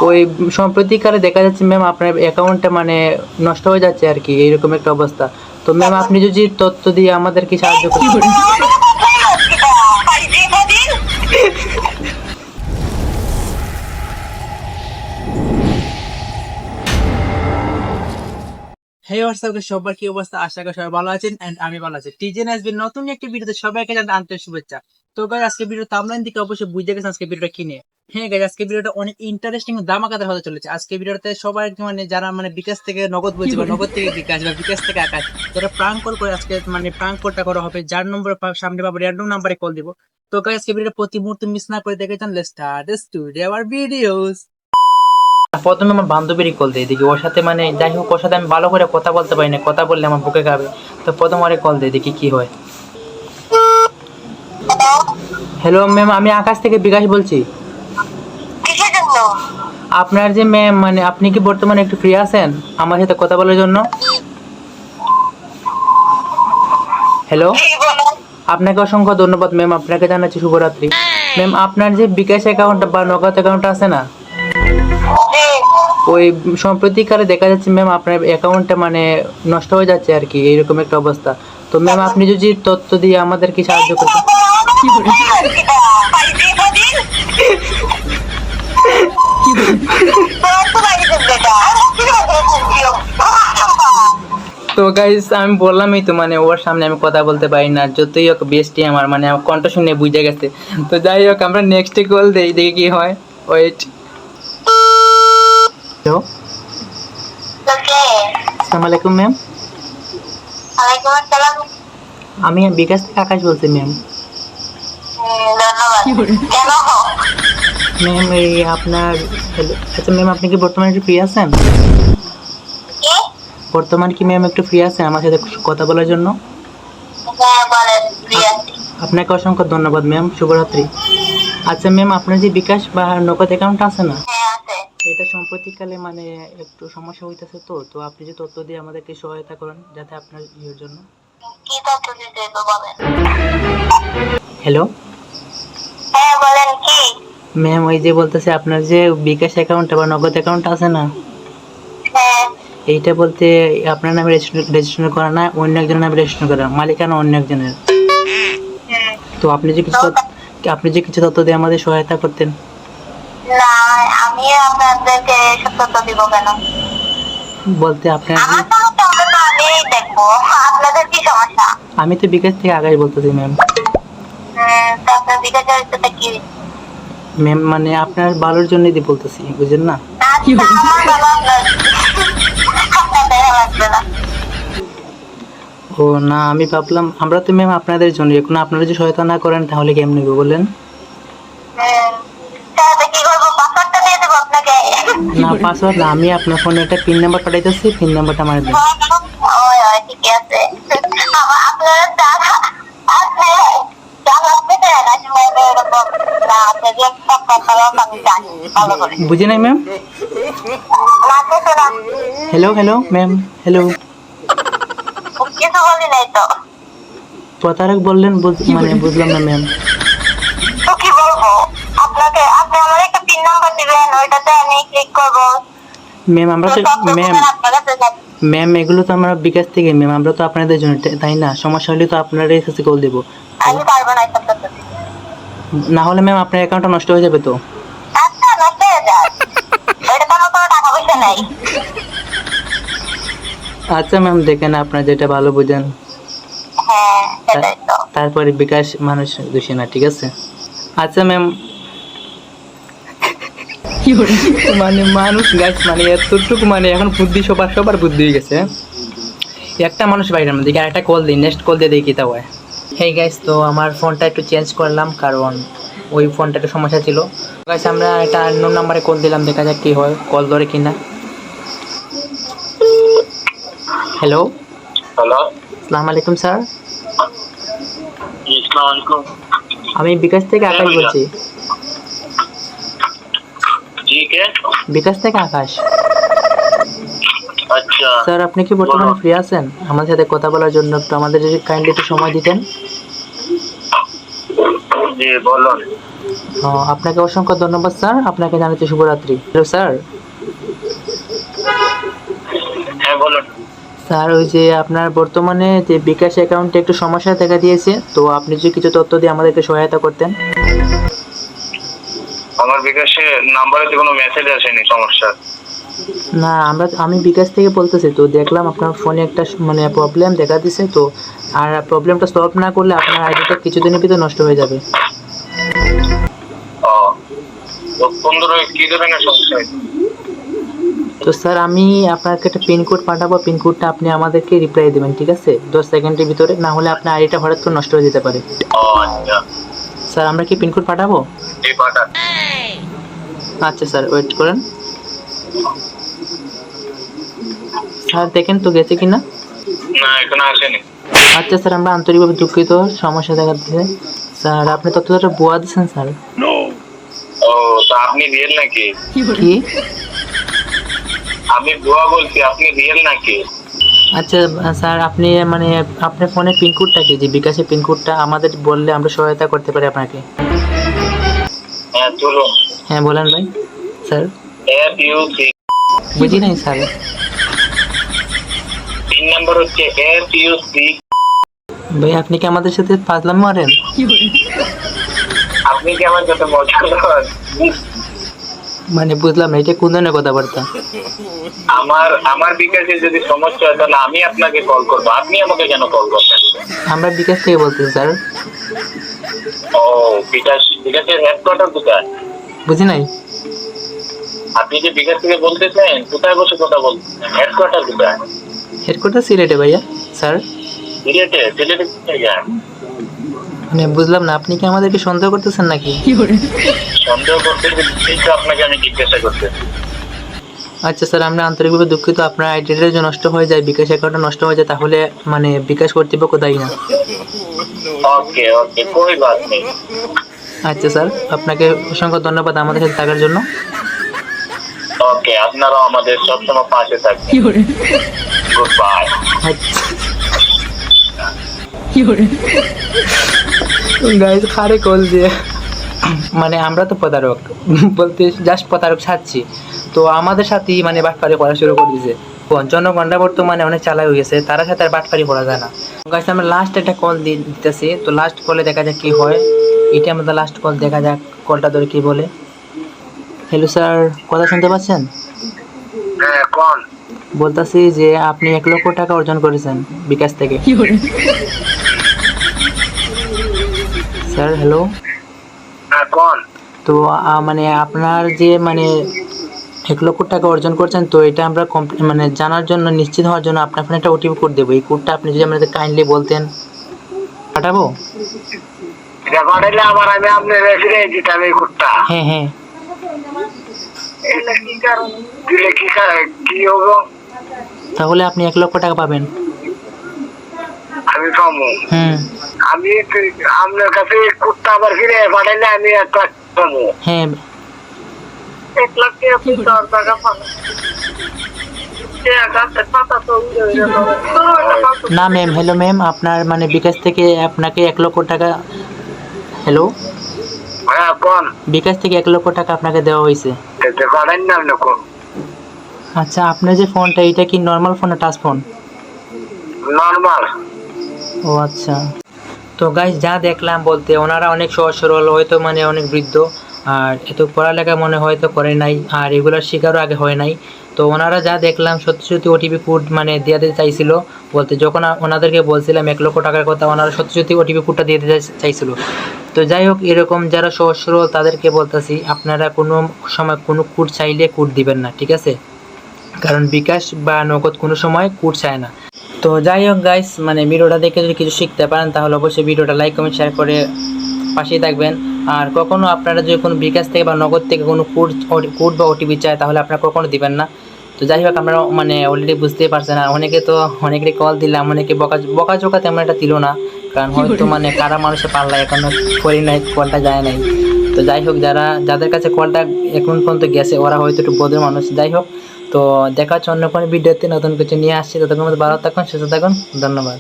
ওই সম্প্রতিকালে দেখা যাচ্ছে ম্যাম আপনার অ্যাকাউন্টটা মানে নষ্ট হয়ে যাচ্ছে আর কি, এইরকম একটা অবস্থা। তো ম্যাম আপনি যদি তথ্য দিয়ে আমাদেরকে সাহায্য করতে। হেই হোয়াটসঅ্যাপ সবার কি অবস্থা, আশা করি সবাই ভালো আছেন এন্ড আমি ভালো আছি। টিজেন আসবে নতুন একটি ভিডিওতে সবাইকে জানাই আন্তরিক শুভেচ্ছা। তো গাইস আজকে ভিডিও থাম্বনেল দিকে অবশ্যই বুঝে গেছেন আজকে ভিডিওটা কি নিয়ে। হ্যাঁ গাইস আজকে ভিডিওটা অনেক ইন্টারেস্টিং ও ধামাকাদার হতে চলেছে। আজকে ভিডিওতে সবাই মানে যারা মানে বিকাশ থেকে নগদ বলছে বা নগদ থেকে বিকাশ বা বিকাশ থেকে আকাশ, যারা প্রাঙ্ক কল করে আজকে মানে প্রাঙ্ক কলটা করা হবে, যার নম্বর সামনে পাবো র্যান্ডম নাম্বারে কল দিব। তো গাইস আজকে ভিডিওটা প্রতি মুহূর্তে মিস না করে দেখে যান। Let's start today our videos. প্রথমে আমার বান্ধবীরই কল দিই, দেখি ওর সাথে মানে যাই হোক ওর সাথে আমি ভালো করে কথা বলতে পারি না, কথা বললে আমার বুকে খাবে। তো প্রথম ওরে কল দিই, দেখি কি হয়। হ্যালো ম্যাম, আমি আকাশ থেকে বিকাশ বলছি। কিসের জন্য? আপনার যে ম্যাম মানে আপনি কি বর্তমানে একটু ফ্রি আছেন আমার সাথে কথা বলার জন্য? হ্যালো, কি বলো? আপনাকে অসংখ্য ধন্যবাদ ম্যাম, আপনাকে জানাচ্ছি শুভরাত্রি। ম্যাম আপনার যে বিকাশ অ্যাকাউন্ট বা নগদ অ্যাকাউন্ট আছে না, জি। ওই সম্প্রতিকালে দেখা যাচ্ছে ম্যাম আপনার অ্যাকাউন্টটা মানে নষ্ট হয়ে যাচ্ছে আর কি, এইরকম একটা অবস্থা। তো ম্যাম আপনি যদি তথ্য দিয়ে আমাদেরকে সাহায্য করতেন। তো গাইস আমি বললামই তো মানে ওর সামনে আমি কথা বলতে পারি না, যতই হোক বেস্টি আমার মানে আমার কণ্ঠ শুনে বুঝে গেছে। তো যাই হোক আমরা নেক্সট কল দেই, দেখি কি হয়। ওয়েট। হ্যালো, আসসালামু আলাইকুম ম্যাম। আমি বিকাশ থেকে আকাশ বলছি ম্যাম। ম্যাম এই আপনার আচ্ছা ম্যাম আপনি কি বর্তমানে একটু ফ্রি আছেন? বর্তমানে কি ম্যাম একটু ফ্রি আছেন আমার সাথে কথা বলার জন্য? আপনাকে অসংখ্য ধন্যবাদ ম্যাম, শুভরাত্রি। আচ্ছা ম্যাম আপনার যে বিকাশ বা নগদ অ্যাকাউন্ট আছে না, এটা সম্প্রতিকালে মানে একটু সমস্যা হইতেছে। তো তো আপনি যে তথ্য দিয়ে আমাদেরকে সহায়তা করেন যাতে আপনার ইয়ের জন্য। হ্যালো ম্যাম, ওই যে বলতেছে আপনার যে বিকাশ অ্যাকাউন্ট বা নগদ অ্যাকাউন্ট আছে না, এইটা বলতে আপনার নামে রেজিস্ট্রেশন করা না, অন্য একজনের নামে রেজিস্ট্রেশন করা, মালিকানা অন্য একজনের। তো আপনি যে কিছু তথ্য দিয়ে আমাদের সহায়তা করতেন। না, আমি আপনাদেরকে সত্য দিব কেন? বলতে আপনার আমার সমস্যা হবে তো আমি দেখবো, আপনাদের কি সমস্যা? আমি তো বিকাশ থেকে আগাই বলতেছি ম্যাম। তো আপনার বিকাশ চরিত্রটা কি? ম্যাম মানে আপনার ভালোর জন্যই দিয়ে বলতেছি, বুঝেন না? আচ্ছা, আমার ভালো আপনাদের লাগবে না। ও না, আমি ভাবলাম আমরা তো ম্যাম আপনাদের জন্য, এখন আপনারা যদি সহায়তা না করেন তাহলে কেমন হবে বলেন? তাহলে কি করবো? পাসওয়ার্ডটা দিয়ে দেবো আপনাকে? না পাসওয়ার্ড না, আমি আপনার ফোনে একটা পিন নাম্বার পাঠাইতেছি, পিন নাম্বারটা আমার দিন। ঠিক আছে। আপনারা টাকা আপনি টাকা পেতে এরকম না, আপনি যে সব কথা আমি জানি ভালো করে। বুঝে নাই ম্যাম? লাগতেছে না। Hello hello ma'am, hello. কিছু বলি নাই তো। প্রতারক বললেন, মানে বুঝলাম না ম্যাম। তো কি বলবো আপনাকে? আপনি আমার একটা পিন নাম্বার দিবেন, ওইটাতে আমি ক্লিক করবো। ম্যাম আমরা ম্যাম এগুলো তো আমরা বিকাশ থেকে ম্যাম, আমরা তো আপনাদের জন্য, তাই না? সমস্যা হলে তো আপনাদের কাছে কল দেবো। আমি পারবো না এটা করতে। না হলে ম্যাম আপনার অ্যাকাউন্টটা নষ্ট হয়ে যাবে তো। আচ্ছা, নষ্ট হয়ে যাক, এটা তো আমার কোনো টাকা পয়সা নাই। আচ্ছা ম্যাম দেখেন আপনার যেটা ভালো বুঝেন। হ্যাঁ সেটাই তো। তারপরে বিকাশ মানুষ দোষী না, ঠিক আছে? আচ্ছা ম্যাম মানে মানুষ গাছ মানে এতটুকু মানে এখন বুদ্ধি সবার বুদ্ধি হয়ে গেছে। একটা মানুষ বাইরে মধ্যে দেখি আরেকটা কল দিই, নেক্সট কল দিয়ে দেখি তা হয়। হেই গাইস, তো আমার ফোনটা একটু চেঞ্জ করলাম কারণ ওই ফোনটা একটু সমস্যা ছিল। গাইস আমরা একটা আননোন নাম্বারে কল দিলাম, দেখা যাক কি হয়, কল ধরে কিনা। হ্যালো हेलो, আসসালামু আলাইকুম স্যার। अस्सलाम वालेकुम। আমি বিকাশ থেকে আকাশ বলছি। जी के? বিকাশ থেকে আকাশ। अच्छा। স্যার আপনি কি বর্তমানে ফ্রি আছেন আমার সাথে কথা বলার জন্য? একটু আমাদের যদি কাইন্ডলি একটু সময় দিতেন। जी बोलो। আপনাকে অসংখ্য ধন্যবাদ স্যার, আপনাকে জানাচ্ছি শুভরাত্রি। Hello sir. হ্যাঁ বলুন। স্যার ওই যে আপনার বর্তমানে যে বিকাশ অ্যাকাউন্টে একটু সমস্যা দেখা দিয়েছে, তো আপনি যদি কিছু তথ্য দিয়ে আমাদেরকে সহায়তা করতেন। আমার বিকাশে নাম্বারে তো কোনো মেসেজ আসেনি সমস্যা। না আমি বিকাশ থেকে বলতেছি, তো দেখলাম আপনার ফোনে একটা মানে প্রবলেম দেখা দিছে, তো আর প্রবলেমটা সলভ না করলে আপনার আইডিটা কিছুদিনের ভিতরে নষ্ট হয়ে যাবে। ও, তো কোন ধরনের কি ধরনের সমস্যা? তো স্যার আমি আপনাকে একটা পিনকোড পাঠাবো, পিনকোডটা আপনি আমাদেরকে রিপ্লাই দেবেন, ঠিক আছে? 10 সেকেন্ডের ভিতরে, না হলে আপনার আইডিটা হঠাৎ করে নষ্ট হয়ে যেতে পারে। ও আচ্ছা, স্যার আমরা কি পিনকোড পাঠাবো? এই পাঠান। আচ্ছা স্যার, ওয়েট করেন। স্যার দেখেন তো গেছে কিনা। না এখনো আসেনি। আচ্ছা স্যার, আমরা আন্তরিকভাবে দুঃখিত, সমস্যা দেখা দিচ্ছে। স্যার আপনি তথ্যটা ভুয়া দিচ্ছেন স্যার। ও, তা আপনি রিয়েল নাকি? কি? আমি বুয়া বলছি, আপনি রিয়েল নাকি? আচ্ছা স্যার, আপনি মানে আপনার ফোনের পিনকোডটা কি, যে বিকাশের পিনকোডটা আমাদের বললে আমরা সহায়তা করতে পারি আপনাকে। হ্যাঁ চলুন। হ্যাঁ বলেন ভাই। স্যার FUC বুঝি নাই স্যার। 3 নাম্বার হচ্ছে FUC। ভাই আপনি কি আমাদের সাথে ফাজলামি মারেন? আপনি কি আমার সাথে মজা করেন? মানে বুঝলাম না, এটা কোন ধরনের কথাবার্তা? আমার বিকাশে যদি সমস্যা হয় তাহলে আমি আপনাকে কল করবো, আপনি আমাকে কেন কল করবেন? আমরা বিকাশ থেকে বলতেছি স্যার। ও, বিকাশের হেডকোয়ার্টার কোথায়? বুঝি নাই। আপনি যে বিকাশ থেকে বলতেছেন, কোথায় বসে কথা বলতেছেন? হেডকোয়ার্টার কোথায়? হেডকোয়ার্টার সিলেটে ভাইয়া স্যার। সিলেটে? সিলেটে কোথায় যান? মানে বুঝলাম না, আপনি কি আমাদেরকে সন্দেহ করতেছেন নাকি? সন্দেহ করতে তো আপনাকে আমি জিজ্ঞাসা করতে। আচ্ছা স্যার, আমরা আন্তরিকভাবে দুঃখিত, আপনার আইডিটা যদি নষ্ট হয়ে যায়, বিকাশ অ্যাকাউন্টটা নষ্ট হয়ে যায়, তাহলে মানে বিকাশ কর্তৃপক্ষ দায়ী না। ওকে ওকে, কোই বাত নেই। আচ্ছা স্যার, আপনাকে অসংখ্য ধন্যবাদ আমাদের সাথে থাকার জন্য। ওকে, আপনারাও আমাদের সবসময় পাশে থাকবেন। Good bye. গাইজ খারে কল দিয়ে মানে আমরা তো প্রতারক বলতে জাস্ট প্রতারক ছাড়ছি, তো আমাদের সাথেই মানে বাটপারি করা শুরু করে দিয়েছে। জনগণরা বর্তমানে অনেক চালাক হয়ে গেছে, তারা সাথে আর বাটপারি করা যায় না। গাইজ আমরা লাস্ট একটা কল দিতেছি, তো লাস্ট কলে দেখা যাক কি হয়। এটা আমাদের লাস্ট কল, দেখা যাক কলটা ধরে কি বলে। হ্যালো স্যার, কথা শুনতে পাচ্ছেন? হ্যাঁ কোন? বলতেছি যে আপনি 1 লক্ষ টাকা অর্জন করেছেন বিকাশ থেকে। Sir hello. হ্যাঁ কোন? তো মানে আপনার যে মানে 1 লক্ষ টাকা অর্জন করছেন, তো এটা আমরা মানে জানার জন্য, নিশ্চিত হওয়ার জন্য আপনার ফোনে একটা ওটিপি কোড দেবো। এই কোডটা আপনি যদি আমাদের কাইন্ডলি বলতেন। পাঠাবো? এটা পাঠাইলে আবার আমি আপনার রেফারে দিতাম এই কোডটা। হ্যাঁ হ্যাঁ। এটা কি কারণ? দিলে কি হবে? তাহলে আপনি 1 লক্ষ টাকা পাবেন। আমি পাবো? আমি আপনার কাছে কোডটা আবার ফিরে পাঠাইলে আমি 1 লাখ পাবো? হ্যাঁ 1 লাখ আপনি 4 টাকা পাবেন। না ম্যাম, হ্যালো ম্যাম, আপনার মানে বিকাশ থেকে আপনাকে 1 লক্ষ টাকা। হ্যালো, হ্যাঁ কোন? বিকাশ থেকে 1 লক্ষ টাকা আপনাকে দেওয়া হয়েছে। পাঠান না আপনি কোন? আচ্ছা, আপনার যে ফোনটা, এটা কি নর্মাল ফোন না টাচ ফোন? নরমাল। ও আচ্ছা। তো গাইজ যা দেখলাম, বলতে ওনারা অনেক সহজ সরল, হয়তো মানে অনেক বৃদ্ধ, আর এত পড়ালেখা মনে হয়তো করে নাই, আর এগুলোর শিকারও আগে হয় নাই। তো ওনারা যা দেখলাম সত্যি সত্যি ওটিপি কোড মানে দিয়ে দিতে চাইছিল, বলতে যখন ওনাদেরকে বলছিলাম 1 লক্ষ টাকার কথা, ওনারা সত্যি সত্যি ওটিপি কোডটা দিয়ে দিতে চাইছিল। তো যাই হোক, এরকম যারা সহজ সরল তাদেরকে বলতেছি, আপনারা কোনো সময় কোনো কোড চাইলে কোড দিবেন না, ঠিক আছে? কারণ বিকাশ বা নগদ কোনো সময় কোড চায় না। তো যাই হোক গাইস, মানে ভিডিওটা দেখে যদি কিছু শিখতে পারেন, তাহলে অবশ্যই ভিডিওটা লাইক কমেন্ট শেয়ার করে পাশেই থাকবেন। আর কখনো আপনারা যদি কোনো বিকাশ থেকে বা নগদ থেকে কোনো কোড বা ওটিপি চায়, তাহলে আপনারা কখনো দিবেন না। তো যাই হোক, আপনারা মানে অলরেডি বুঝতেই পারছেন, আর অনেকেরই কল দিলাম, অনেকে বকাঝোকা তেমন একটা দিল না, কারণ হয়তো মানে কারা মানুষের পাল্লা এখনো করি নাই, কলটা যায় নাই। তো যাই হোক, যাদের কাছে কলটা এখন পর্যন্ত গেছে, ওরা হয়তো একটু বদের মানুষ। যাই হোক, তো দেখা হচ্ছে অন্য কোনো ভিডিওতে নতুন কিছু নিয়ে আসছি। ততক্ষণ ভালো থাকুন, সুস্থ থাকুন, ধন্যবাদ।